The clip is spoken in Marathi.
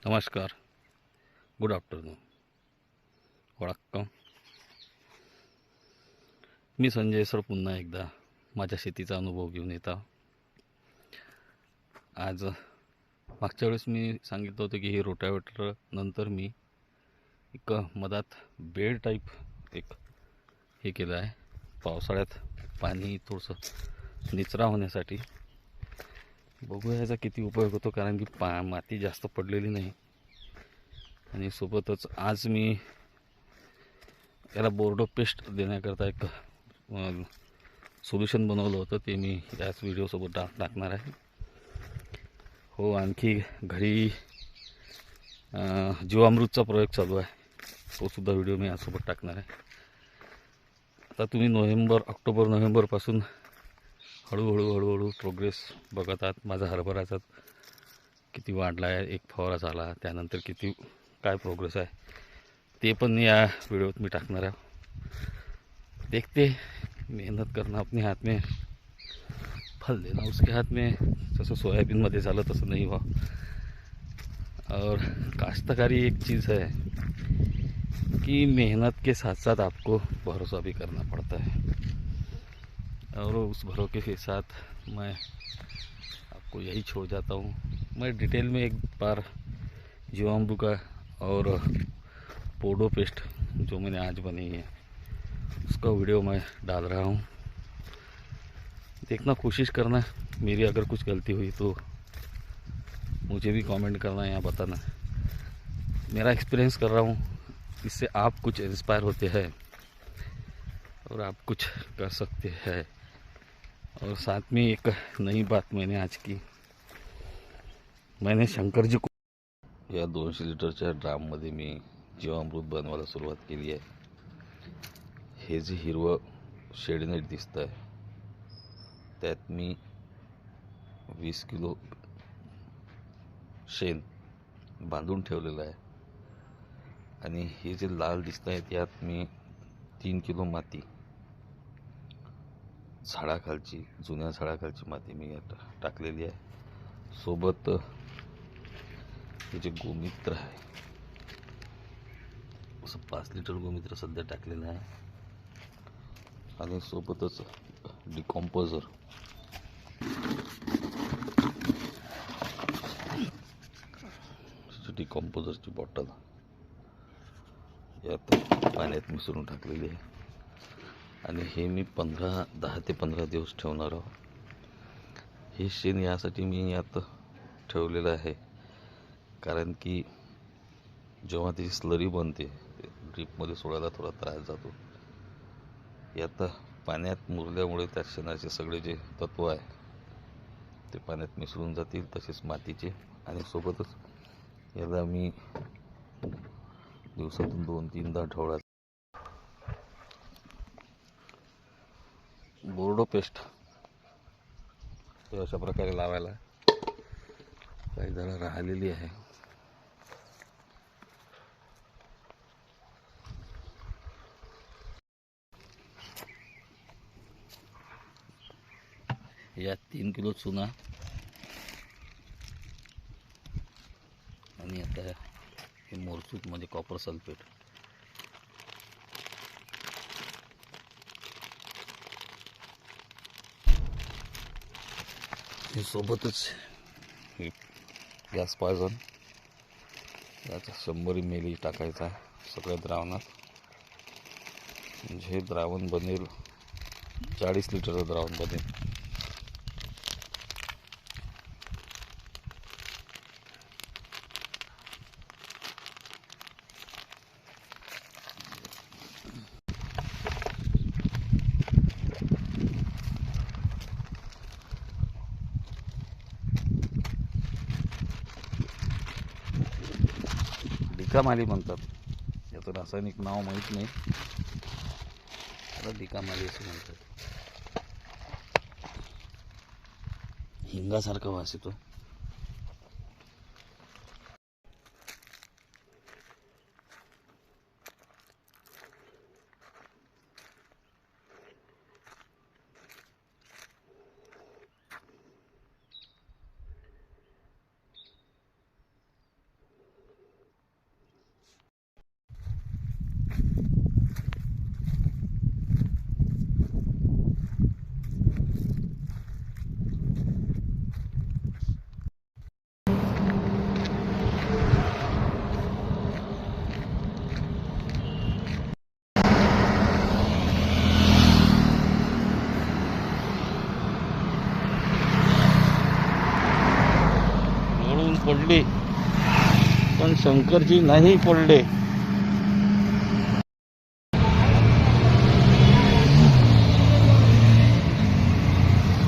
नमस्कार, गुड आफ्टरनून, वळक्कम. मी संजय सर पुन्हा एकदा माझ्या शेतीचा अनुभव घेऊन येतो. आज मागच्या वेळेस मी सांगितलं होतं की हे रोटावेटर नंतर मी एक मधात बेड टाईप एक हे केलं आहे. पावसाळ्यात पाणी थोडंसं निचरा होण्यासाठी. बघूया याचा किती उपयोग होतो, कारण की माती जास्त पडलेली नाही. आणि सोबतच आज मी याला बोर्डो पेस्ट देण्याकरता एक सोल्युशन बनवलं होतं, ते मी याच व्हिडिओसोबत टाकणार आहे. हो, आणखी घरी जीवामृतचा प्रयोग चालू आहे, तो सुद्धा व्हिडिओ मी यासोबत टाकणार आहे. आता तुम्ही ऑक्टोबर नोव्हेंबरपासून हळूहळू प्रोग्रेस बघत आहात. माझा हरभराचा किती वाढला आहे, एक फवारा झाला, त्यानंतर किती काय प्रोग्रेस आहे ते पण या व्हिडिओत मी टाकणार आहे. देखते, मेहनत करना अपने हाथ में, फल देना उसके हाथ में. जसं सोयाबीनमध्ये झालं तसं नहीं हुआ. और काश्तकारी एक चीज़ है कि मेहनत के साथ साथ आपको भरोसा भी करना पड़ता है, और उस भरोसे के साथ मैं आपको यही छोड़ जाता हूँ. मैं डिटेल में एक बार जीवामृत का और पोडो पेस्ट जो मैंने आज बनाई है उसका वीडियो मैं डाल रहा हूँ. देखना, कोशिश करना. मेरी अगर कुछ गलती हुई तो मुझे भी कमेंट करना या बताना. मेरा एक्सपीरियंस कर रहा हूँ, इससे आप कुछ इंस्पायर होते हैं और आप कुछ कर सकते हैं. और साथ में एक नई बात मैंने आज की, मैंने शंकर जी को या 200 लिटरच्या ड्राममध्ये मी जीवामृत बनवायला सुरुवात केली आहे. हे जे हिरवं शेडनेट दिसतं आहे त्यात मी 20 किलो शेण बांधून ठेवलेलं आहे. आणि हे जे लाल दिसत आहे त्यात मी 3 किलो माती, झाडाखालची, जुन्या झाडाखालची माती मी टाकलेली आहे. सोबत हे जे गोमित्र आहे, असं 5 लिटर गोमित्र सध्या टाकलेलं आहे. आणि सोबतच डिकॉम्पोजर, डिकॉम्पोजरची बॉटल यात पाण्यात मिसळून टाकलेली आहे. आणि हे मी 10 ते 15 दिवस ठेवणार आहोत. हे शेण यासाठी मी यात ठेवलेलं आहे कारण की जेव्हा त्याची स्लरी बनते, ड्रीपमध्ये सोडायला थोडा त्रास जातो. यात पाण्यात मुरल्यामुळे त्या शेणाचे सगळे जे तत्व आहे ते पाण्यात मिसळून जातील, तसेच मातीचे. आणि सोबतच याला मी दिवसातून 2-3दा ढवळायचं. बोर्डो पेस्ट अशा प्रकारे लावायला काही झाडं राहिलेली आहे. यात 3 किलो चुना आणि आता हे मोरसूत म्हणजे कॉपर सल्फेट. हे सोबतच हे गॅस पॉयझन, याचा 100 ml टाकायचा सगळ्या द्रावणात. म्हणजे हे द्रावण बनेल 40 लिटरचं द्रावण बनेल. डिकामाली म्हणतात, याचं रासायनिक नाव माहीत नाही, आता डिकामाली असं म्हणतात. हिंगासारखा वास येतो. पडली, पण शंकरजी नाही पडले.